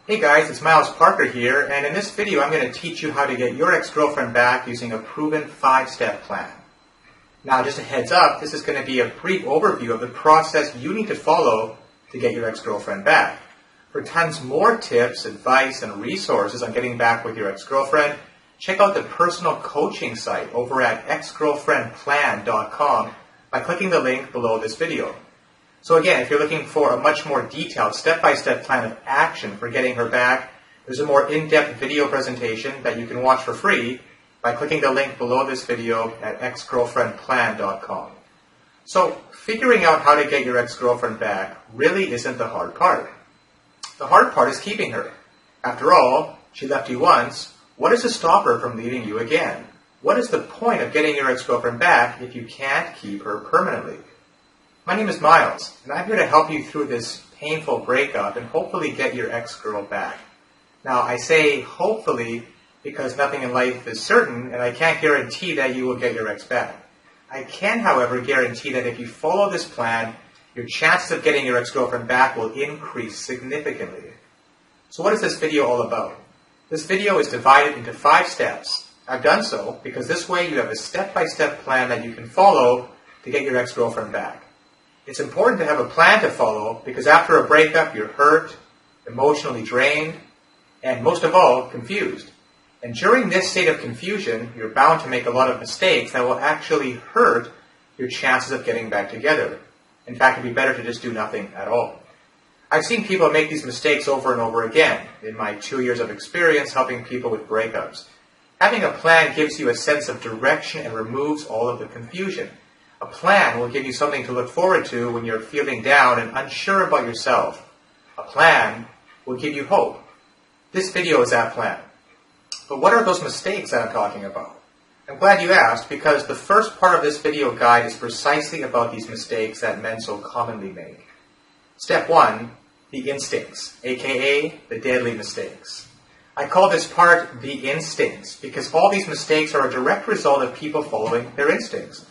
Hey guys, it's Miles Parker here, and in this video I'm going to teach you how to get your ex-girlfriend back using a proven 5-step plan. Now just a heads up, this is going to be a brief overview of the process you need to follow to get your ex-girlfriend back. For tons more tips, advice, and resources on getting back with your ex-girlfriend, check out the personal coaching site over at exgirlfriendplan.com by clicking the link below this video. So again, if you're looking for a much more detailed step-by-step plan of action for getting her back, there's a more in-depth video presentation that you can watch for free by clicking the link below this video at exgirlfriendplan.com. So figuring out how to get your ex-girlfriend back really isn't the hard part. The hard part is keeping her. After all, she left you once. What is to stop her from leaving you again? What is the point of getting your ex-girlfriend back if you can't keep her permanently? My name is Miles, and I'm here to help you through this painful breakup and hopefully get your ex-girl back. Now, I say hopefully because nothing in life is certain, and I can't guarantee that you will get your ex back. I can, however, guarantee that if you follow this plan, your chances of getting your ex-girlfriend back will increase significantly. So what is this video all about? This video is divided into 5 steps. I've done so because this way you have a step-by-step plan that you can follow to get your ex-girlfriend back. It's important to have a plan to follow because after a breakup, you're hurt, emotionally drained, and most of all, confused. And during this state of confusion, you're bound to make a lot of mistakes that will actually hurt your chances of getting back together. In fact, it'd be better to just do nothing at all. I've seen people make these mistakes over and over again in my 2 years of experience helping people with breakups. Having a plan gives you a sense of direction and removes all of the confusion. A plan will give you something to look forward to when you're feeling down and unsure about yourself. A plan will give you hope. This video is that plan. But what are those mistakes that I'm talking about? I'm glad you asked because the first part of this video guide is precisely about these mistakes that men so commonly make. Step 1, the instincts, aka the deadly mistakes. I call this part the instincts because all these mistakes are a direct result of people following their instincts.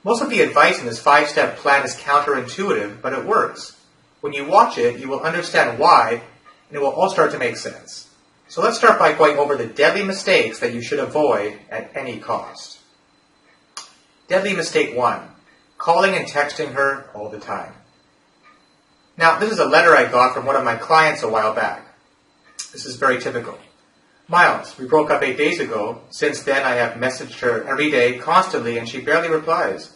Most of the advice in this 5-step plan is counterintuitive, but it works. When you watch it, you will understand why, and it will all start to make sense. So let's start by going over the deadly mistakes that you should avoid at any cost. Deadly mistake 1, calling and texting her all the time. Now, this is a letter I got from one of my clients a while back. This is very typical. Miles, we broke up 8 days ago. Since then, I have messaged her every day, constantly, and she barely replies.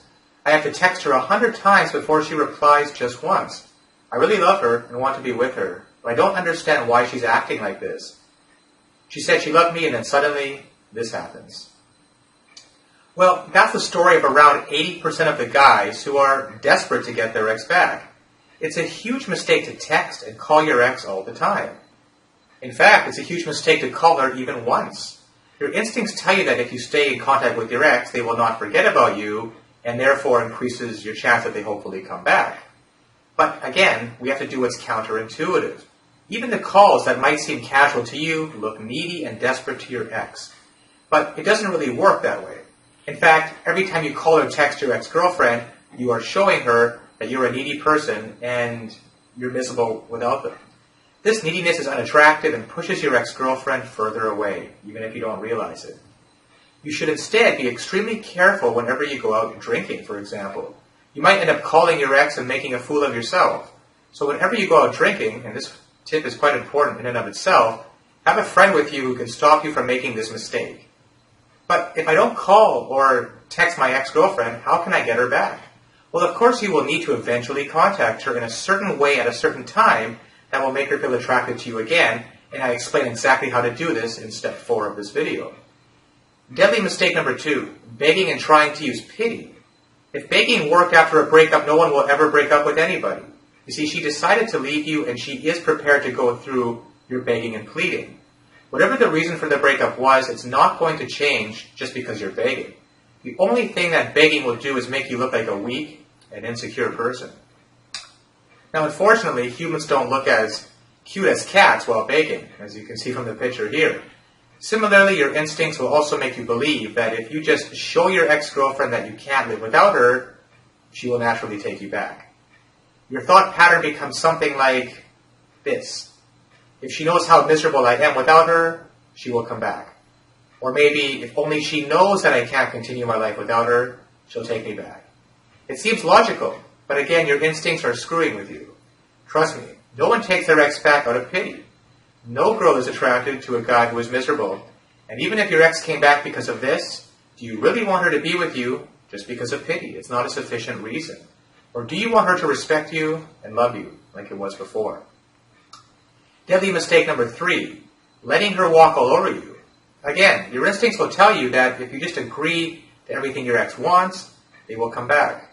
I have to text her 100 times before she replies just once. I really love her and want to be with her, but I don't understand why she's acting like this. She said she loved me, and then suddenly, this happens. Well, that's the story of around 80% of the guys who are desperate to get their ex back. It's a huge mistake to text and call your ex all the time. In fact, it's a huge mistake to call her even once. Your instincts tell you that if you stay in contact with your ex, they will not forget about you, and therefore increases your chance that they hopefully come back. But again, we have to do what's counterintuitive. Even the calls that might seem casual to you look needy and desperate to your ex. But it doesn't really work that way. In fact, every time you call or text your ex-girlfriend, you are showing her that you're a needy person and you're miserable without them. This neediness is unattractive and pushes your ex-girlfriend further away, even if you don't realize it. You should instead be extremely careful whenever you go out drinking, for example. You might end up calling your ex and making a fool of yourself. So whenever you go out drinking, and this tip is quite important in and of itself, have a friend with you who can stop you from making this mistake. But if I don't call or text my ex-girlfriend, how can I get her back? Well, of course you will need to eventually contact her in a certain way at a certain time that will make her feel attracted to you again, and I explain exactly how to do this in step 4 of this video. Deadly mistake number 2, begging and trying to use pity. If begging worked after a breakup, no one will ever break up with anybody. You see, she decided to leave you, and she is prepared to go through your begging and pleading. Whatever the reason for the breakup was, it's not going to change just because you're begging. The only thing that begging will do is make you look like a weak and insecure person. Now, unfortunately, humans don't look as cute as cats while begging, as you can see from the picture here. Similarly, your instincts will also make you believe that if you just show your ex-girlfriend that you can't live without her, she will naturally take you back. Your thought pattern becomes something like this. If she knows how miserable I am without her, she will come back. Or maybe if only she knows that I can't continue my life without her, she'll take me back. It seems logical, but again, your instincts are screwing with you. Trust me, no one takes their ex back out of pity. No girl is attracted to a guy who is miserable. And even if your ex came back because of this, do you really want her to be with you just because of pity? It's not a sufficient reason. Or do you want her to respect you and love you like it was before? Deadly mistake number 3, letting her walk all over you. Again, your instincts will tell you that if you just agree to everything your ex wants, they will come back.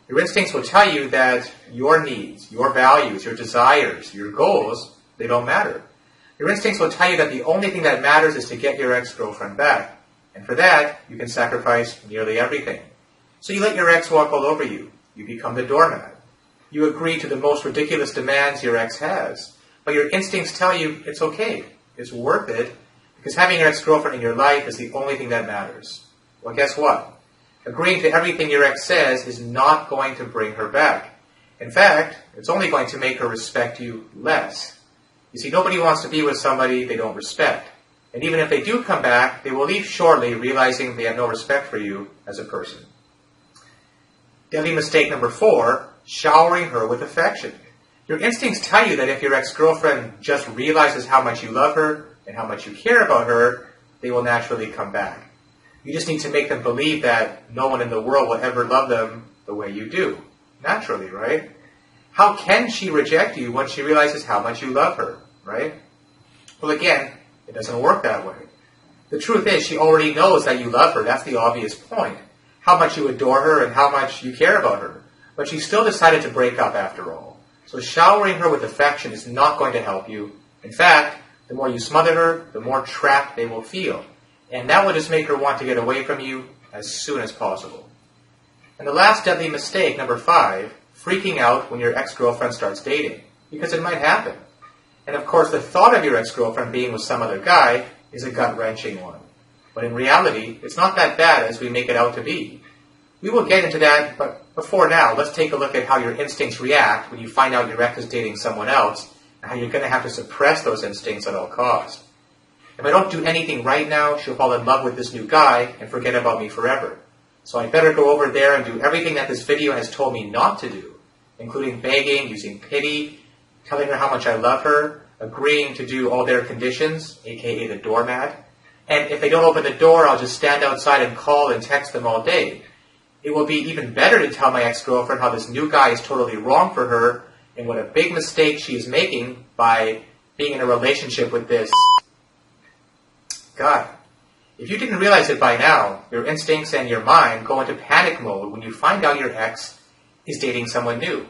Your instincts will tell you that your needs, your values, your desires, your goals, they don't matter. Your instincts will tell you that the only thing that matters is to get your ex-girlfriend back. And for that, you can sacrifice nearly everything. So you let your ex walk all over you. You become the doormat. You agree to the most ridiculous demands your ex has. But your instincts tell you it's okay. It's worth it. Because having your ex-girlfriend in your life is the only thing that matters. Well, guess what? Agreeing to everything your ex says is not going to bring her back. In fact, it's only going to make her respect you less. You see, nobody wants to be with somebody they don't respect. And even if they do come back, they will leave shortly realizing they have no respect for you as a person. Deadly mistake number 4, showering her with affection. Your instincts tell you that if your ex-girlfriend just realizes how much you love her and how much you care about her, they will naturally come back. You just need to make them believe that no one in the world will ever love them the way you do. Naturally, right? How can she reject you when she realizes how much you love her, right? Well, again, it doesn't work that way. The truth is, she already knows that you love her. That's the obvious point. How much you adore her and how much you care about her. But she still decided to break up after all. So showering her with affection is not going to help you. In fact, the more you smother her, the more trapped they will feel. And that will just make her want to get away from you as soon as possible. And the last deadly mistake, number 5, freaking out when your ex-girlfriend starts dating. Because it might happen. And of course, the thought of your ex-girlfriend being with some other guy is a gut-wrenching one. But in reality, it's not that bad as we make it out to be. We will get into that, but before now, let's take a look at how your instincts react when you find out your ex is dating someone else, and how you're going to have to suppress those instincts at all costs. If I don't do anything right now, she'll fall in love with this new guy and forget about me forever. So I'd better go over there and do everything that this video has told me not to do, including begging, using pity, telling her how much I love her, agreeing to do all their conditions, aka the doormat. And if they don't open the door, I'll just stand outside and call and text them all day. It will be even better to tell my ex-girlfriend how this new guy is totally wrong for her and what a big mistake she is making by being in a relationship with this guy. If you didn't realize it by now, your instincts and your mind go into panic mode when you find out your ex is dating someone new.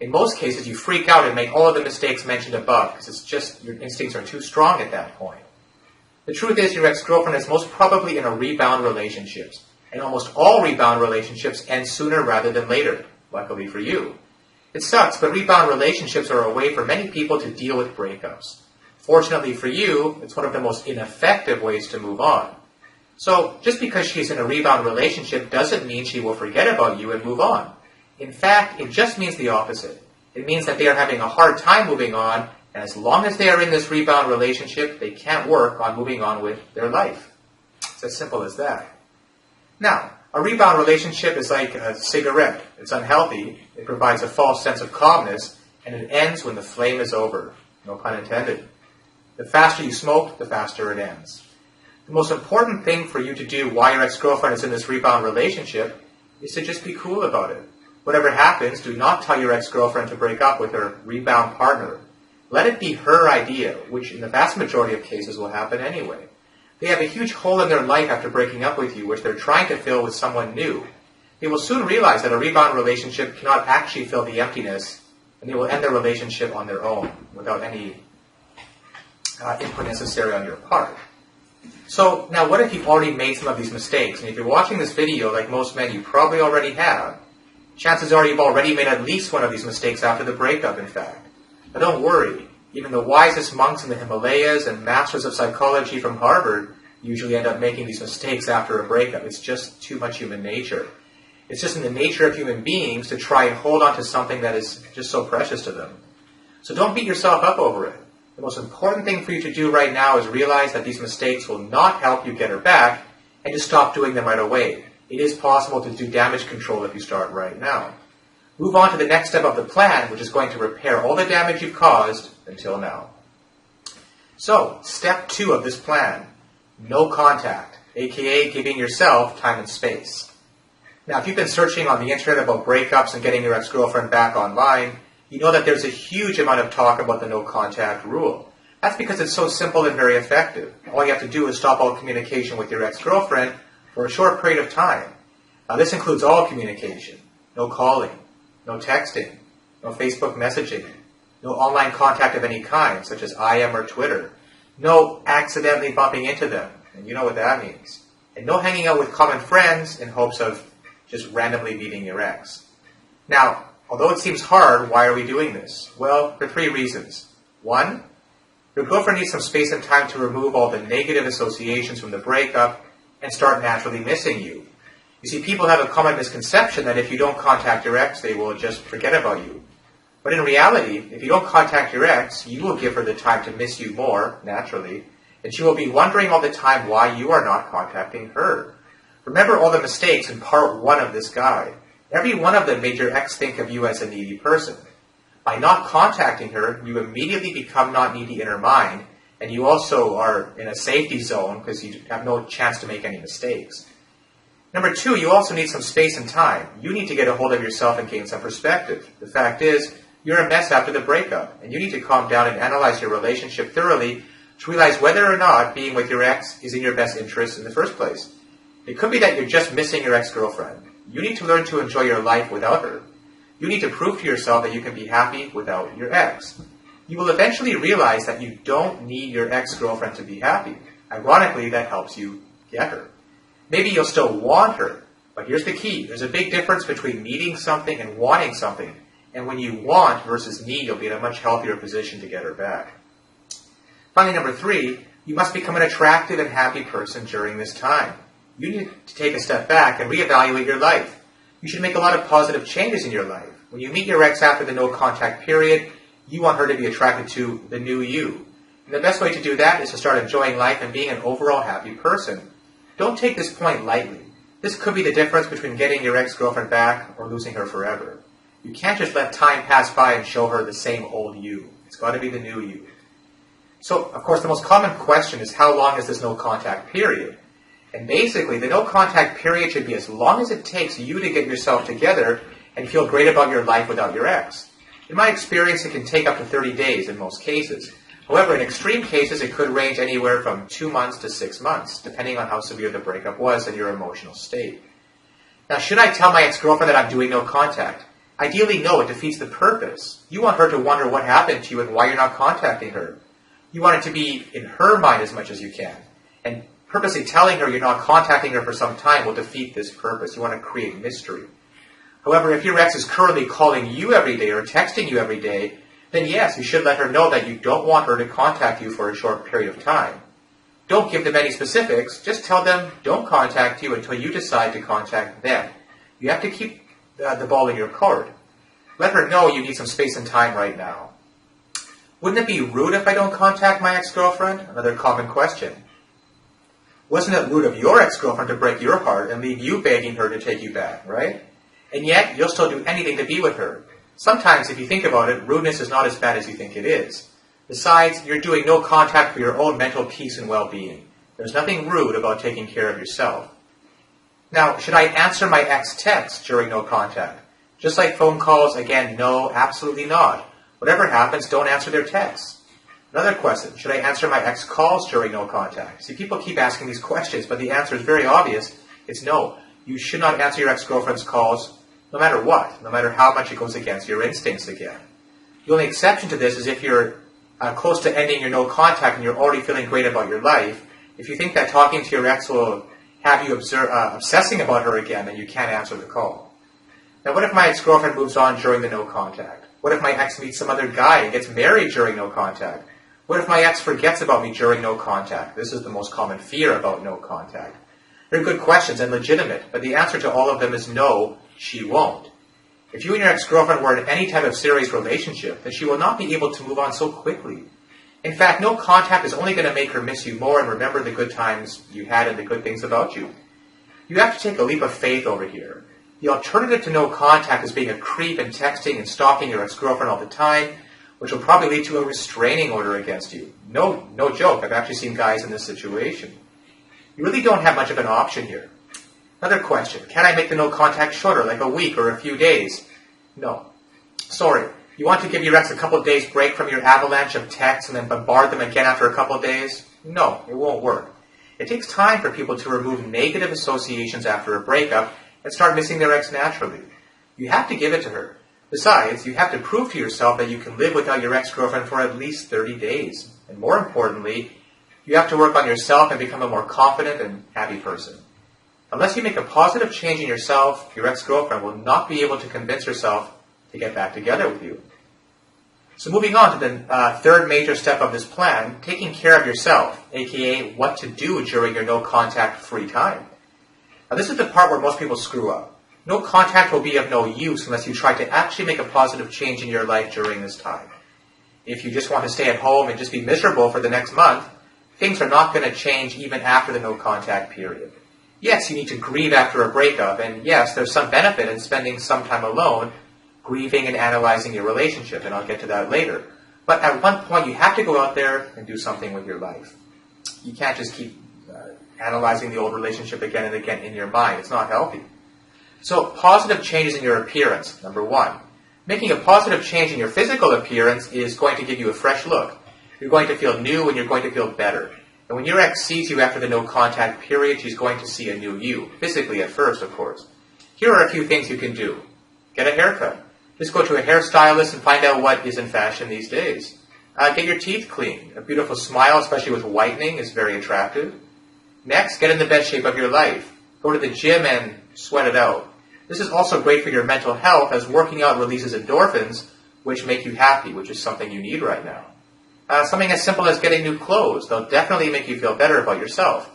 In most cases, you freak out and make all of the mistakes mentioned above because it's just your instincts are too strong at that point. The truth is your ex-girlfriend is most probably in a rebound relationship. And almost all rebound relationships end sooner rather than later, luckily for you. It sucks, but rebound relationships are a way for many people to deal with breakups. Fortunately for you, it's one of the most ineffective ways to move on. So, just because she's in a rebound relationship doesn't mean she will forget about you and move on. In fact, it just means the opposite. It means that they are having a hard time moving on, and as long as they are in this rebound relationship, they can't work on moving on with their life. It's as simple as that. Now, a rebound relationship is like a cigarette. It's unhealthy, it provides a false sense of calmness, and it ends when the flame is over. No pun intended. The faster you smoke, the faster it ends. The most important thing for you to do while your ex-girlfriend is in this rebound relationship is to just be cool about it. Whatever happens, do not tell your ex-girlfriend to break up with her rebound partner. Let it be her idea, which in the vast majority of cases will happen anyway. They have a huge hole in their life after breaking up with you, which they're trying to fill with someone new. They will soon realize that a rebound relationship cannot actually fill the emptiness, and they will end their relationship on their own, without any input necessary on your part. So, now what if you've already made some of these mistakes? And if you're watching this video, like most men, you probably already have. Chances are you've already made at least one of these mistakes after the breakup, in fact. But don't worry. Even the wisest monks in the Himalayas and masters of psychology from Harvard usually end up making these mistakes after a breakup. It's just too much human nature. It's just in the nature of human beings to try and hold on to something that is just so precious to them. So don't beat yourself up over it. The most important thing for you to do right now is realize that these mistakes will not help you get her back, and just stop doing them right away. It is possible to do damage control if you start right now. Move on to the next step of the plan, which is going to repair all the damage you've caused until now. So, step 2 of this plan, no contact, aka giving yourself time and space. Now, if you've been searching on the internet about breakups and getting your ex-girlfriend back online, you know that there's a huge amount of talk about the no contact rule. That's because it's so simple and very effective. All you have to do is stop all communication with your ex-girlfriend for a short period of time. Now, this includes all communication, no calling, no texting, no Facebook messaging, no online contact of any kind, such as IM or Twitter, no accidentally bumping into them, and you know what that means, and no hanging out with common friends in hopes of just randomly meeting your ex. Now, although it seems hard, why are we doing this? Well, for 3 reasons. 1, your girlfriend needs some space and time to remove all the negative associations from the breakup and start naturally missing you. You see, people have a common misconception that if you don't contact your ex, they will just forget about you. But in reality, if you don't contact your ex, you will give her the time to miss you more, naturally, and she will be wondering all the time why you are not contacting her. Remember all the mistakes in part 1 of this guide. Every one of them made your ex think of you as a needy person. By not contacting her, you immediately become not needy in her mind, and you also are in a safety zone because you have no chance to make any mistakes. Number 2, you also need some space and time. You need to get a hold of yourself and gain some perspective. The fact is, you're a mess after the breakup, and you need to calm down and analyze your relationship thoroughly to realize whether or not being with your ex is in your best interest in the first place. It could be that you're just missing your ex-girlfriend. You need to learn to enjoy your life without her. You need to prove to yourself that you can be happy without your ex. You will eventually realize that you don't need your ex-girlfriend to be happy. Ironically, that helps you get her. Maybe you'll still want her, but here's the key. There's a big difference between needing something and wanting something. And when you want versus need, you'll be in a much healthier position to get her back. Finally, number 3, you must become an attractive and happy person during this time. You need to take a step back and reevaluate your life. You should make a lot of positive changes in your life. When you meet your ex after the no contact period, you want her to be attracted to the new you. And the best way to do that is to start enjoying life and being an overall happy person. Don't take this point lightly. This could be the difference between getting your ex-girlfriend back or losing her forever. You can't just let time pass by and show her the same old you. It's got to be the new you. So, of course, the most common question is how long is this no contact period? And basically, the no contact period should be as long as it takes you to get yourself together and feel great about your life without your ex. In my experience, it can take up to 30 days in most cases. However, in extreme cases, it could range anywhere from 2 months to 6 months, depending on how severe the breakup was and your emotional state. Now, should I tell my ex-girlfriend that I'm doing no contact? Ideally, no, it defeats the purpose. You want her to wonder what happened to you and why you're not contacting her. You want it to be in her mind as much as you can. And purposely telling her you're not contacting her for some time will defeat this purpose. You want to create mystery. However, if your ex is currently calling you every day or texting you every day, then yes, you should let her know that you don't want her to contact you for a short period of time. Don't give them any specifics. Just tell them don't contact you until you decide to contact them. You have to keep the ball in your court. Let her know you need some space and time right now. Wouldn't it be rude if I don't contact my ex-girlfriend? Another common question. Wasn't it rude of your ex-girlfriend to break your heart and leave you begging her to take you back, right? And yet, you'll still do anything to be with her. Sometimes, if you think about it, rudeness is not as bad as you think it is. Besides, you're doing no contact for your own mental peace and well-being. There's nothing rude about taking care of yourself. Now, should I answer my ex texts during no contact? Just like phone calls, again, no, absolutely not. Whatever happens, don't answer their texts. Another question, should I answer my ex calls during no contact? See, people keep asking these questions, but the answer is very obvious. It's no. You should not answer your ex-girlfriend's calls no matter what, no matter how much it goes against your instincts again. The only exception to this is if you're close to ending your no contact and you're already feeling great about your life. If you think that talking to your ex will have you obsessing about her again, then you can't answer the call. Now, what if my ex-girlfriend moves on during the no contact? What if my ex meets some other guy and gets married during no contact? What if my ex forgets about me during no contact? This is the most common fear about no contact. They're good questions and legitimate, but the answer to all of them is no, she won't. If you and your ex-girlfriend were in any type of serious relationship, then she will not be able to move on so quickly. In fact, no contact is only going to make her miss you more and remember the good times you had and the good things about you. You have to take a leap of faith over here. The alternative to no contact is being a creep and texting and stalking your ex-girlfriend all the time, which will probably lead to a restraining order against you. No joke, I've actually seen guys in this situation. You really don't have much of an option here. Another question, can I make the no contact shorter, like a week or a few days? No. Sorry. You want to give your ex a couple of days break from your avalanche of texts and then bombard them again after a couple of days? No, it won't work. It takes time for people to remove negative associations after a breakup and start missing their ex naturally. You have to give it to her. Besides, you have to prove to yourself that you can live without your ex-girlfriend for at least 30 days. And more importantly, you have to work on yourself and become a more confident and happy person. Unless you make a positive change in yourself, your ex-girlfriend will not be able to convince herself to get back together with you. So moving on to the third major step of this plan, taking care of yourself, aka what to do during your no contact free time. Now this is the part where most people screw up. No contact will be of no use unless you try to actually make a positive change in your life during this time. If you just want to stay at home and just be miserable for the next month, things are not going to change even after the no contact period. Yes, you need to grieve after a breakup, and yes, there's some benefit in spending some time alone, grieving and analyzing your relationship, and I'll get to that later. But at one point, you have to go out there and do something with your life. You can't just keep analyzing the old relationship again and again in your mind. It's not healthy. So, positive changes in your appearance, number one. Making a positive change in your physical appearance is going to give you a fresh look. You're going to feel new and you're going to feel better. And when your ex sees you after the no contact period, she's going to see a new you, physically at first, of course. Here are a few things you can do. Get a haircut. Just go to a hairstylist and find out what is in fashion these days. Get your teeth cleaned. A beautiful smile, especially with whitening, is very attractive. Next, get in the best shape of your life. Go to the gym and sweat it out. This is also great for your mental health, as working out releases endorphins, which make you happy, which is something you need right now. Something as simple as getting new clothes. They'll definitely make you feel better about yourself.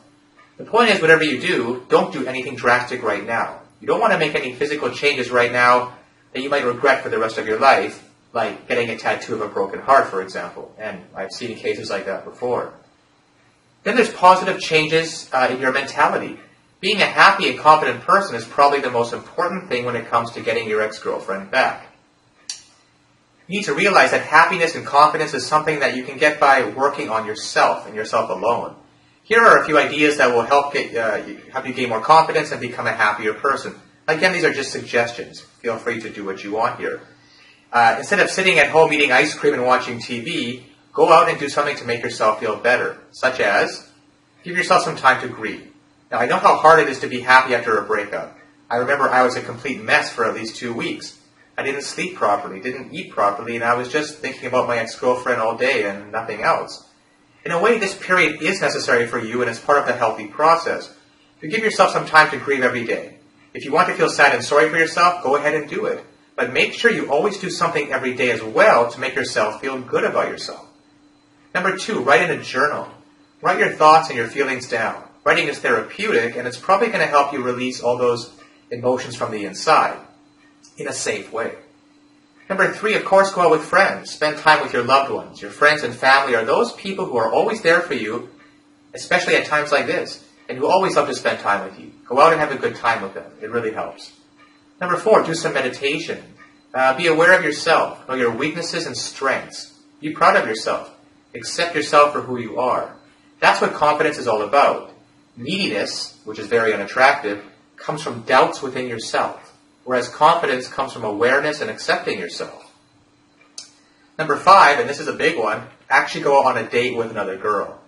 The point is, whatever you do, don't do anything drastic right now. You don't want to make any physical changes right now that you might regret for the rest of your life, like getting a tattoo of a broken heart, for example. And I've seen cases like that before. Then there's positive changes in your mentality. Being a happy and confident person is probably the most important thing when it comes to getting your ex-girlfriend back. You need to realize that happiness and confidence is something that you can get by working on yourself and yourself alone. Here are a few ideas that will help you gain more confidence and become a happier person. Again, these are just suggestions. Feel free to do what you want here. Instead of sitting at home eating ice cream and watching TV, go out and do something to make yourself feel better, such as give yourself some time to grieve. Now, I know how hard it is to be happy after a breakup. I remember I was a complete mess for at least 2 weeks. I didn't sleep properly, didn't eat properly, and I was just thinking about my ex-girlfriend all day and nothing else. In a way, this period is necessary for you and it's part of the healthy process. You give yourself some time to grieve every day. If you want to feel sad and sorry for yourself, go ahead and do it. But make sure you always do something every day as well to make yourself feel good about yourself. Number 2, write in a journal. Write your thoughts and your feelings down. Writing is therapeutic, and it's probably going to help you release all those emotions from the inside in a safe way. Number 3, of course, go out with friends. Spend time with your loved ones. Your friends and family are those people who are always there for you, especially at times like this, and who always love to spend time with you. Go out and have a good time with them. It really helps. Number 4, do some meditation. Be aware of yourself. Know your weaknesses and strengths. Be proud of yourself. Accept yourself for who you are. That's what confidence is all about. Neediness, which is very unattractive, comes from doubts within yourself, whereas confidence comes from awareness and accepting yourself. Number 5, and this is a big one, actually go on a date with another girl.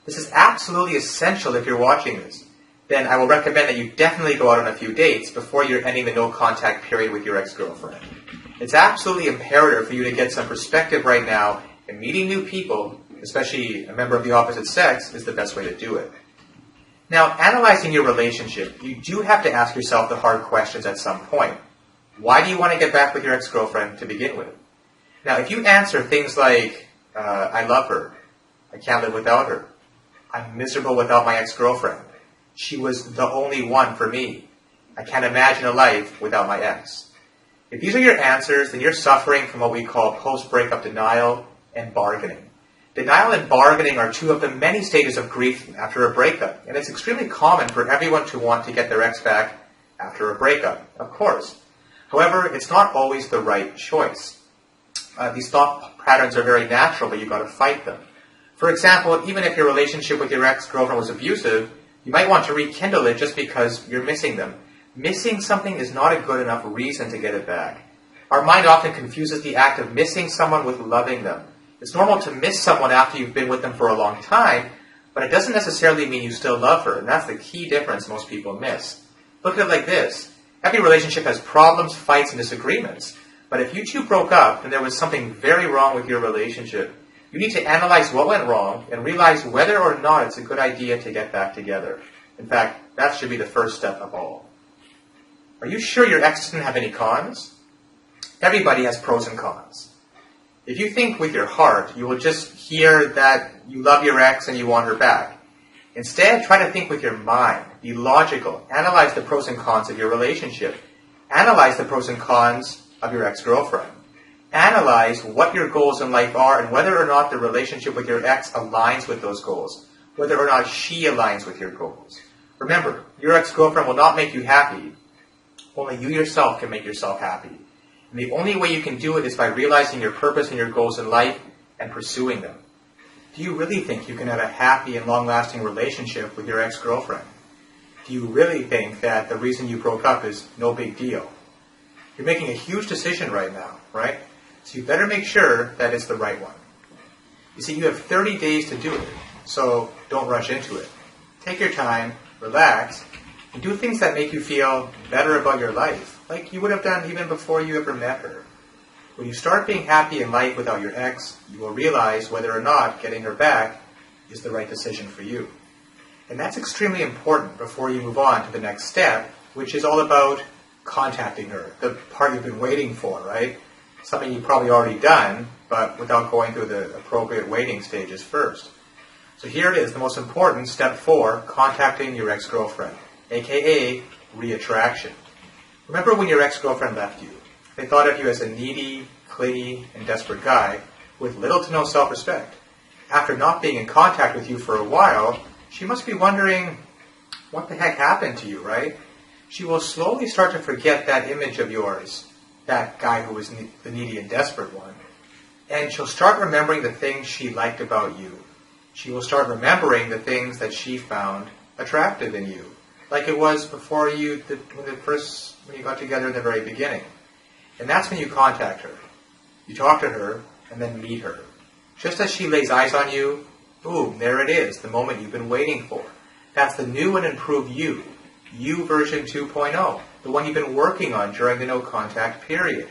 This is absolutely essential if you're watching this. Then I will recommend that you definitely go out on a few dates before you're ending the no-contact period with your ex-girlfriend. It's absolutely imperative for you to get some perspective right now, and meeting new people, especially a member of the opposite sex, is the best way to do it. Now, analyzing your relationship, you do have to ask yourself the hard questions at some point. Why do you want to get back with your ex-girlfriend to begin with? Now, if you answer things like, I love her, I can't live without her, I'm miserable without my ex-girlfriend, she was the only one for me, I can't imagine a life without my ex. If these are your answers, then you're suffering from what we call post-breakup denial and bargaining. Denial and bargaining are two of the many stages of grief after a breakup, and it's extremely common for everyone to want to get their ex back after a breakup, of course. However, it's not always the right choice. These thought patterns are very natural, but you've got to fight them. For example, even if your relationship with your ex-girlfriend was abusive, you might want to rekindle it just because you're missing them. Missing something is not a good enough reason to get it back. Our mind often confuses the act of missing someone with loving them. It's normal to miss someone after you've been with them for a long time, but it doesn't necessarily mean you still love her, and that's the key difference most people miss. Look at it like this. Every relationship has problems, fights, and disagreements. But if you two broke up and there was something very wrong with your relationship, you need to analyze what went wrong and realize whether or not it's a good idea to get back together. In fact, that should be the first step of all. Are you sure your ex doesn't have any cons? Everybody has pros and cons. If you think with your heart, you will just hear that you love your ex and you want her back. Instead, try to think with your mind. Be logical. Analyze the pros and cons of your relationship. Analyze the pros and cons of your ex-girlfriend. Analyze what your goals in life are and whether or not the relationship with your ex aligns with those goals. Whether or not she aligns with your goals. Remember, your ex-girlfriend will not make you happy. Only you yourself can make yourself happy. And the only way you can do it is by realizing your purpose and your goals in life and pursuing them. Do you really think you can have a happy and long-lasting relationship with your ex-girlfriend? Do you really think that the reason you broke up is no big deal? You're making a huge decision right now, right? So you better make sure that it's the right one. You see, you have 30 days to do it, so don't rush into it. Take your time, relax, and do things that make you feel better about your life, like you would have done even before you ever met her. When you start being happy in life without your ex, you will realize whether or not getting her back is the right decision for you. And that's extremely important before you move on to the next step, which is all about contacting her, the part you've been waiting for, right? Something you've probably already done, but without going through the appropriate waiting stages first. So here it is, the most important, step 4, contacting your ex-girlfriend, aka reattraction. Remember when your ex-girlfriend left you? They thought of you as a needy, clingy, and desperate guy with little to no self-respect. After not being in contact with you for a while, she must be wondering, what the heck happened to you, right? She will slowly start to forget that image of yours, that guy who was the needy and desperate one. And she'll start remembering the things she liked about you. She will start remembering the things that she found attractive in you, like it was before when you got together in the very beginning. And that's when you contact her. You talk to her, and then meet her. Just as she lays eyes on you, boom, there it is, the moment you've been waiting for. That's the new and improved you version 2.0, the one you've been working on during the no-contact period.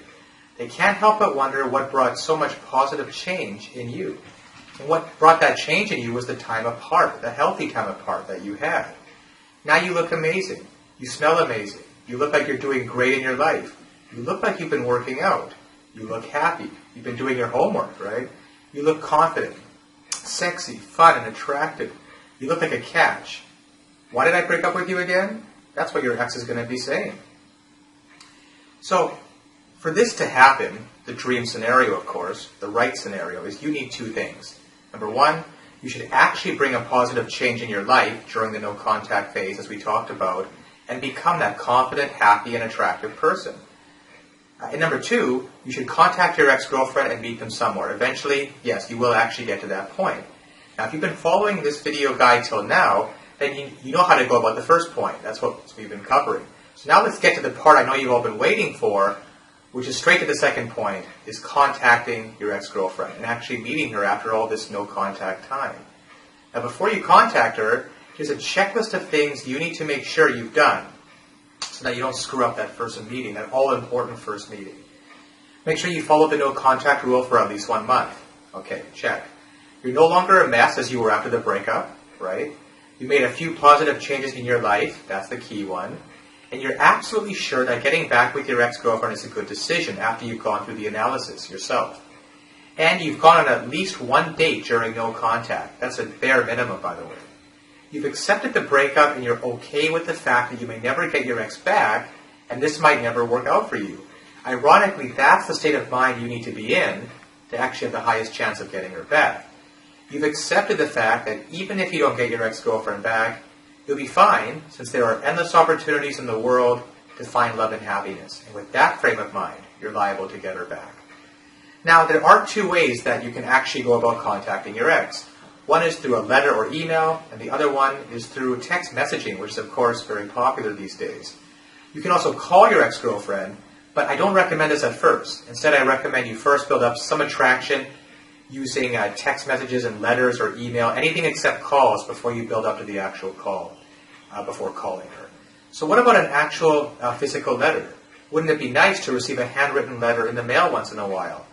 They can't help but wonder what brought so much positive change in you. And what brought that change in you was the time apart, the healthy time apart that you had. Now you look amazing. You smell amazing. You look like you're doing great in your life. You look like you've been working out. You look happy. You've been doing your homework, right? You look confident, sexy, fun, and attractive. You look like a catch. Why did I break up with you again? That's what your ex is going to be saying. So, for this to happen, the dream scenario, of course, the right scenario, is you need 2 things. Number 1, you should actually bring a positive change in your life during the no-contact phase, as we talked about, and become that confident, happy, and attractive person. And number 2, you should contact your ex-girlfriend and meet them somewhere. Eventually, yes, you will actually get to that point. Now, if you've been following this video guide till now, then you know how to go about the first point. That's what we've been covering. So now let's get to the part I know you've all been waiting for, which is straight to the second point, is contacting your ex-girlfriend and actually meeting her after all this no-contact time. Now, before you contact her, here's a checklist of things you need to make sure you've done so that you don't screw up that first meeting, that all-important first meeting. Make sure you follow the no-contact rule for at least 1 month. Okay, check. You're no longer a mess as you were after the breakup, right? You made a few positive changes in your life, that's the key one. And you're absolutely sure that getting back with your ex-girlfriend is a good decision after you've gone through the analysis yourself. And you've gone on at least 1 date during no contact. That's a bare minimum, by the way. You've accepted the breakup and you're okay with the fact that you may never get your ex back, and this might never work out for you. Ironically, that's the state of mind you need to be in to actually have the highest chance of getting her back. You've accepted the fact that even if you don't get your ex-girlfriend back, you'll be fine, since there are endless opportunities in the world to find love and happiness. And with that frame of mind, you're liable to get her back. Now, there are two ways that you can actually go about contacting your ex. One is through a letter or email, and the other one is through text messaging, which is, of course, very popular these days. You can also call your ex-girlfriend, but I don't recommend this at first. Instead, I recommend you first build up some attraction using text messages and letters or email, anything except calls before you build up to the actual call, before calling her. So what about an actual physical letter? Wouldn't it be nice to receive a handwritten letter in the mail once in a while?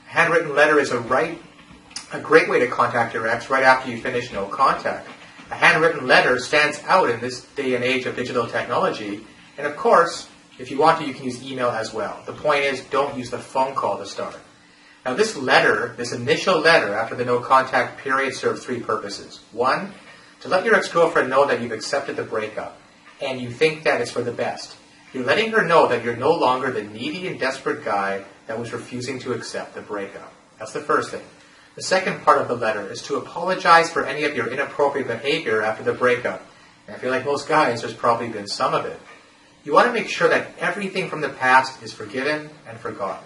A handwritten letter is a great way to contact your ex right after you finish no contact. A handwritten letter stands out in this day and age of digital technology, and of course, if you want to, you can use email as well. The point is, don't use the phone call to start. Now this letter, this initial letter after the no contact period, serves three purposes. One, to let your ex-girlfriend know that you've accepted the breakup and you think that it's for the best. You're letting her know that you're no longer the needy and desperate guy that was refusing to accept the breakup. That's the first thing. The second part of the letter is to apologize for any of your inappropriate behavior after the breakup. And I feel like most guys, there's probably been some of it. You want to make sure that everything from the past is forgiven and forgotten.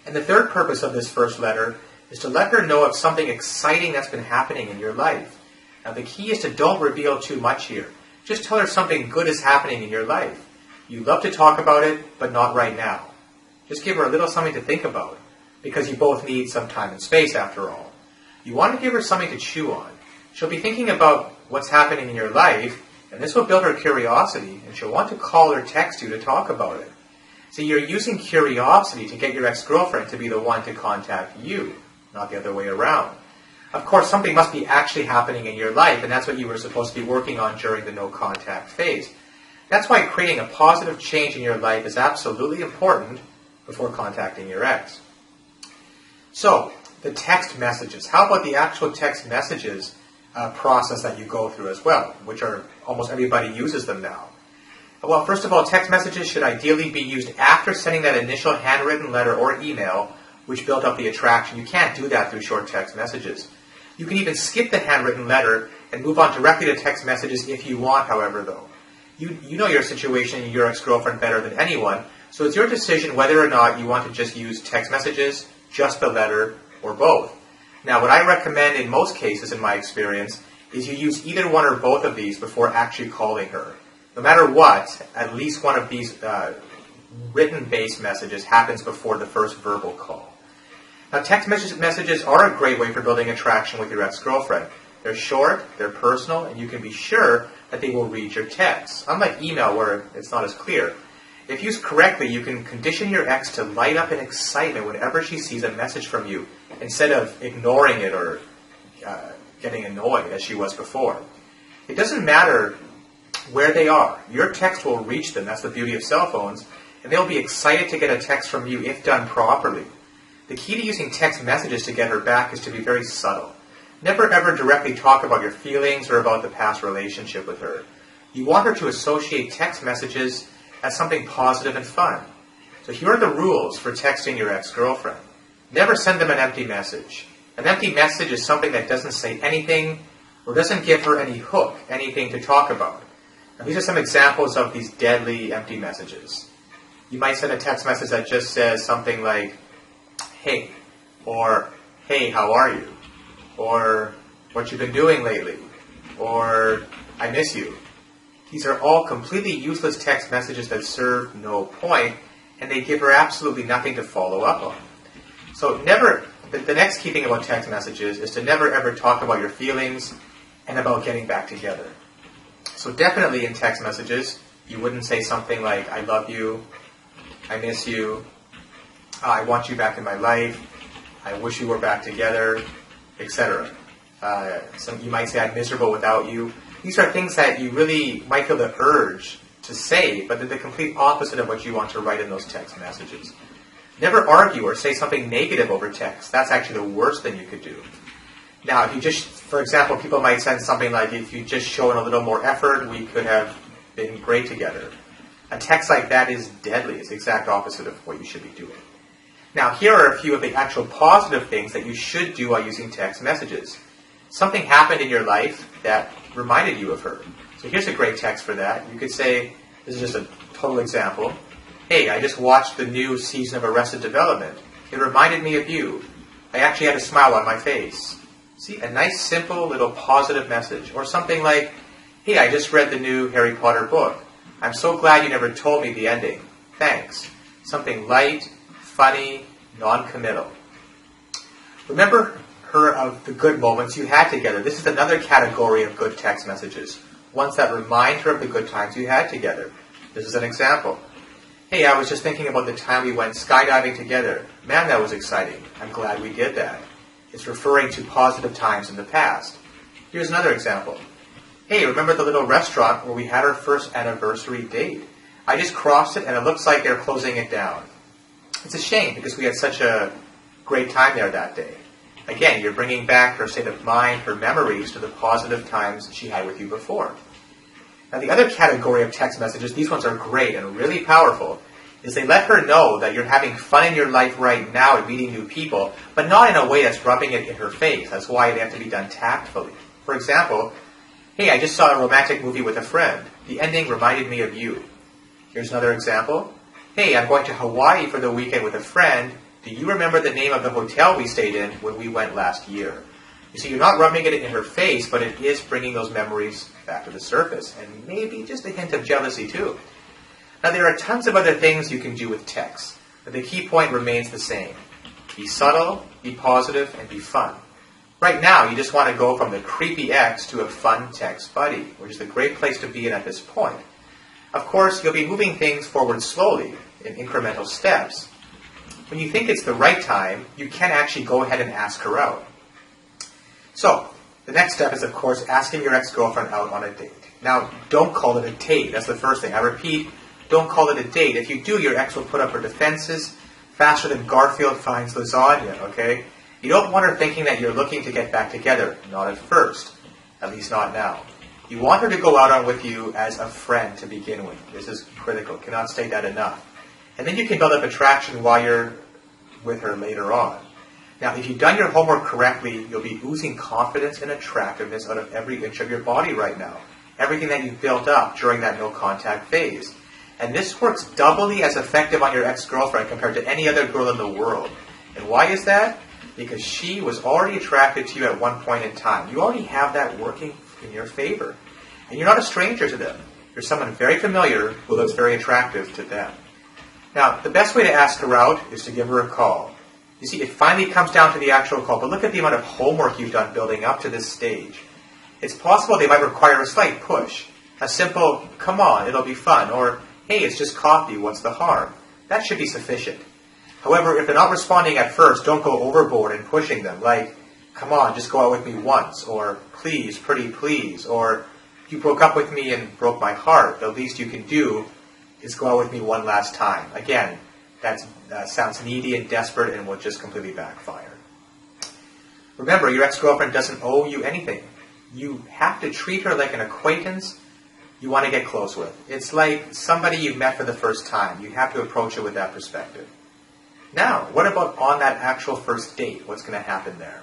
And the third purpose of this first letter is to let her know of something exciting that's been happening in your life. Now the key is to don't reveal too much here. Just tell her something good is happening in your life. You love to talk about it, but not right now. Just give her a little something to think about, because you both need some time and space after all. You want to give her something to chew on. She'll be thinking about what's happening in your life, and this will build her curiosity, and she'll want to call or text you to talk about it. So you're using curiosity to get your ex-girlfriend to be the one to contact you, not the other way around. Of course, something must be actually happening in your life, and that's what you were supposed to be working on during the no-contact phase. That's why creating a positive change in your life is absolutely important before contacting your ex. So, the text messages. How about the actual text messages process that you go through as well, which are almost everybody uses them now? Well, first of all, text messages should ideally be used after sending that initial handwritten letter or email, which built up the attraction. You can't do that through short text messages. You can even skip the handwritten letter and move on directly to text messages if you want, however, though. You know your situation and your ex-girlfriend better than anyone, so it's your decision whether or not you want to just use text messages, just the letter, or both. Now, what I recommend in most cases, in my experience, is you use either one or both of these before actually calling her. No matter what, at least one of these written-based messages happens before the first verbal call. Now, text messages are a great way for building attraction with your ex-girlfriend. They're short, they're personal, and you can be sure that they will read your texts. Unlike email, where it's not as clear. If used correctly, you can condition your ex to light up in excitement whenever she sees a message from you, instead of ignoring it or getting annoyed as she was before. It doesn't matter where they are. Your text will reach them. That's the beauty of cell phones. And they'll be excited to get a text from you if done properly. The key to using text messages to get her back is to be very subtle. Never ever directly talk about your feelings or about the past relationship with her. You want her to associate text messages as something positive and fun. So here are the rules for texting your ex-girlfriend. Never send them an empty message. An empty message is something that doesn't say anything or doesn't give her any hook, anything to talk about. Now, these are some examples of these deadly empty messages. You might send a text message that just says something like, hey, or hey, how are you? Or what you've been doing lately? Or I miss you. These are all completely useless text messages that serve no point, and they give her absolutely nothing to follow up on. So the next key thing about text messages is to never ever talk about your feelings and about getting back together. So definitely in text messages, you wouldn't say something like, I love you, I miss you, I want you back in my life, I wish we were back together, etc. You might say, I'm miserable without you. These are things that you really might feel the urge to say, but they're the complete opposite of what you want to write in those text messages. Never argue or say something negative over text. That's actually the worst thing you could do. Now, if you just, for example, people might send something like, if you just shown a little more effort, we could have been great together. A text like that is deadly. It's the exact opposite of what you should be doing. Now, here are a few of the actual positive things that you should do while using text messages. Something happened in your life that reminded you of her. So here's a great text for that. You could say, this is just a total example. Hey, I just watched the new season of Arrested Development. It reminded me of you. I actually had a smile on my face. See, a nice, simple, little positive message. Or something like, hey, I just read the new Harry Potter book. I'm so glad you never told me the ending. Thanks. Something light, funny, non-committal. Remember her of the good moments you had together. This is another category of good text messages. Ones that remind her of the good times you had together. This is an example. Hey, I was just thinking about the time we went skydiving together. Man, that was exciting. I'm glad we did that. It's referring to positive times in the past. Here's another example. Hey, remember the little restaurant where we had our first anniversary date? I just crossed it and it looks like they're closing it down. It's a shame because we had such a great time there that day. Again, you're bringing back her state of mind, her memories to the positive times she had with you before. Now, the other category of text messages, these ones are great and really powerful, is they let her know that you're having fun in your life right now and meeting new people, but not in a way that's rubbing it in her face. That's why they have to be done tactfully. For example, hey, I just saw a romantic movie with a friend. The ending reminded me of you. Here's another example. Hey, I'm going to Hawaii for the weekend with a friend. Do you remember the name of the hotel we stayed in when we went last year? You see, you're not rubbing it in her face, but it is bringing those memories back to the surface, and maybe just a hint of jealousy too. Now, there are tons of other things you can do with text, but the key point remains the same. Be subtle, be positive, and be fun. Right now, you just want to go from the creepy ex to a fun text buddy, which is a great place to be in at this point. Of course, you'll be moving things forward slowly, in incremental steps. When you think it's the right time, you can actually go ahead and ask her out. So, the next step is, of course, asking your ex-girlfriend out on a date. Now, don't call it a date. That's the first thing. I repeat, don't call it a date. If you do, your ex will put up her defenses faster than Garfield finds lasagna, okay? You don't want her thinking that you're looking to get back together. Not at first. At least not now. You want her to go out on with you as a friend to begin with. This is critical. Cannot state that enough. And then you can build up attraction while you're with her later on. Now, if you've done your homework correctly, you'll be oozing confidence and attractiveness out of every inch of your body right now. Everything that you've built up during that no-contact phase. And this works doubly as effective on your ex-girlfriend compared to any other girl in the world. And why is that? Because she was already attracted to you at one point in time. You already have that working in your favor. And you're not a stranger to them. You're someone very familiar who looks very attractive to them. Now, the best way to ask her out is to give her a call. You see, it finally comes down to the actual call, but look at the amount of homework you've done building up to this stage. It's possible they might require a slight push. A simple, come on, it'll be fun, or, hey, it's just coffee, what's the harm? That should be sufficient. However, if they're not responding at first, don't go overboard in pushing them, like, come on, just go out with me once, or please, pretty please, or you broke up with me and broke my heart. The least you can do is go out with me one last time. Again, that sounds needy and desperate and will just completely backfire. Remember, your ex-girlfriend doesn't owe you anything. You have to treat her like an acquaintance you want to get close with. It's like somebody you've met for the first time. You have to approach it with that perspective. Now, what about on that actual first date? What's going to happen there?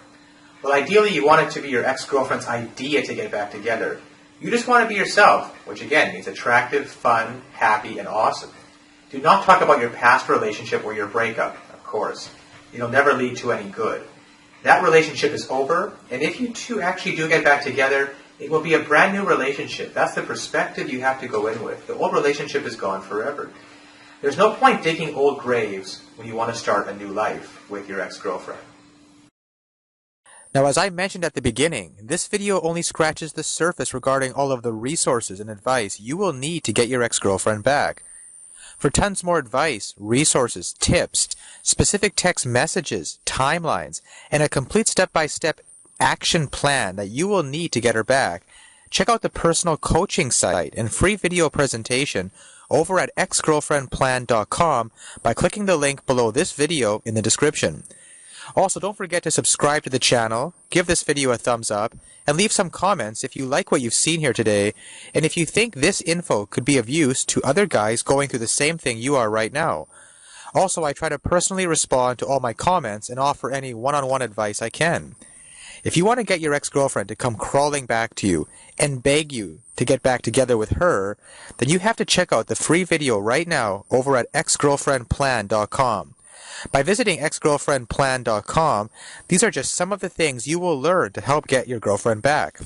Well, ideally, you want it to be your ex-girlfriend's idea to get back together. You just want to be yourself, which again means attractive, fun, happy, and awesome. Do not talk about your past relationship or your breakup, of course. It'll never lead to any good. That relationship is over, and if you two actually do get back together, it will be a brand new relationship. That's the perspective you have to go in with. The old relationship is gone forever. There's no point digging old graves when you want to start a new life with your ex-girlfriend. Now, as I mentioned at the beginning, this video only scratches the surface regarding all of the resources and advice you will need to get your ex-girlfriend back. For tons more advice, resources, tips, specific text messages, timelines, and a complete step-by-step action plan that you will need to get her back, check out the personal coaching site and free video presentation over at exgirlfriendplan.com by clicking the link below this video in the description. Also, don't forget to subscribe to the channel, give this video a thumbs up, and leave some comments if you like what you've seen here today, and if you think this info could be of use to other guys going through the same thing you are right now. Also, I try to personally respond to all my comments and offer any one-on-one advice I can. If you want to get your ex-girlfriend to come crawling back to you and beg you to get back together with her, then you have to check out the free video right now over at exgirlfriendplan.com. By visiting exgirlfriendplan.com, these are just some of the things you will learn to help get your girlfriend back.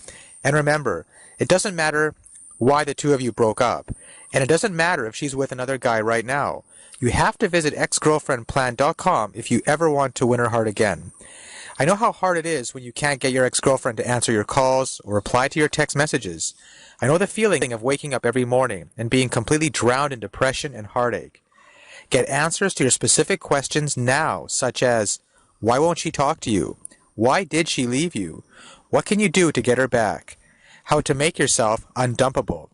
And remember, it doesn't matter why the two of you broke up, and it doesn't matter if she's with another guy right now. You have to visit exgirlfriendplan.com if you ever want to win her heart again. I know how hard it is when you can't get your ex-girlfriend to answer your calls or reply to your text messages. I know the feeling of waking up every morning and being completely drowned in depression and heartache. Get answers to your specific questions now, such as, why won't she talk to you? Why did she leave you? What can you do to get her back? How to make yourself undumpable.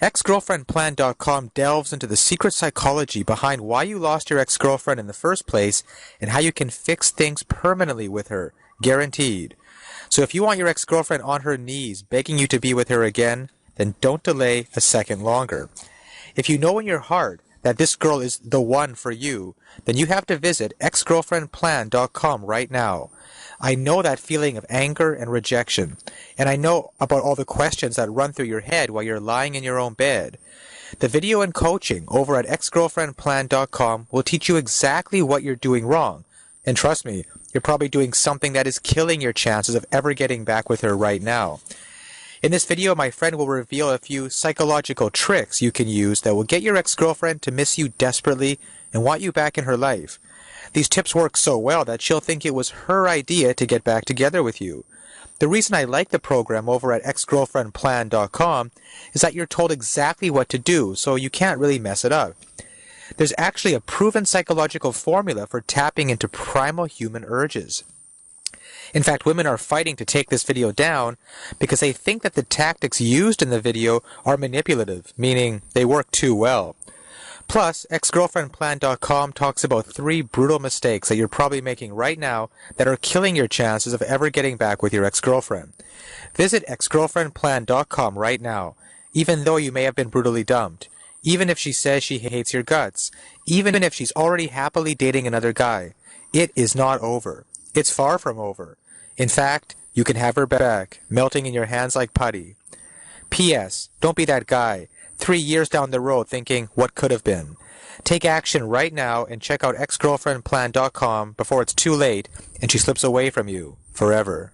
Exgirlfriendplan.com delves into the secret psychology behind why you lost your ex-girlfriend in the first place and how you can fix things permanently with her, guaranteed. So if you want your ex-girlfriend on her knees begging you to be with her again, then don't delay a second longer. If you know in your heart that this girl is the one for you, then you have to visit exgirlfriendplan.com right now. I know that feeling of anger and rejection, and I know about all the questions that run through your head while you're lying in your own bed. The video and coaching over at exgirlfriendplan.com will teach you exactly what you're doing wrong. And trust me, you're probably doing something that is killing your chances of ever getting back with her right now. In this video, my friend will reveal a few psychological tricks you can use that will get your ex-girlfriend to miss you desperately and want you back in her life. These tips work so well that she'll think it was her idea to get back together with you. The reason I like the program over at exgirlfriendplan.com is that you're told exactly what to do, so you can't really mess it up. There's actually a proven psychological formula for tapping into primal human urges. In fact, women are fighting to take this video down because they think that the tactics used in the video are manipulative, meaning they work too well. Plus, exgirlfriendplan.com talks about 3 brutal mistakes that you're probably making right now that are killing your chances of ever getting back with your ex-girlfriend. Visit exgirlfriendplan.com right now, even though you may have been brutally dumped, even if she says she hates your guts, even if she's already happily dating another guy. It is not over. It's far from over. In fact, you can have her back, melting in your hands like putty. P.S. Don't be that guy 3 years down the road thinking, what could have been? Take action right now and check out exgirlfriendplan.com before it's too late and she slips away from you forever.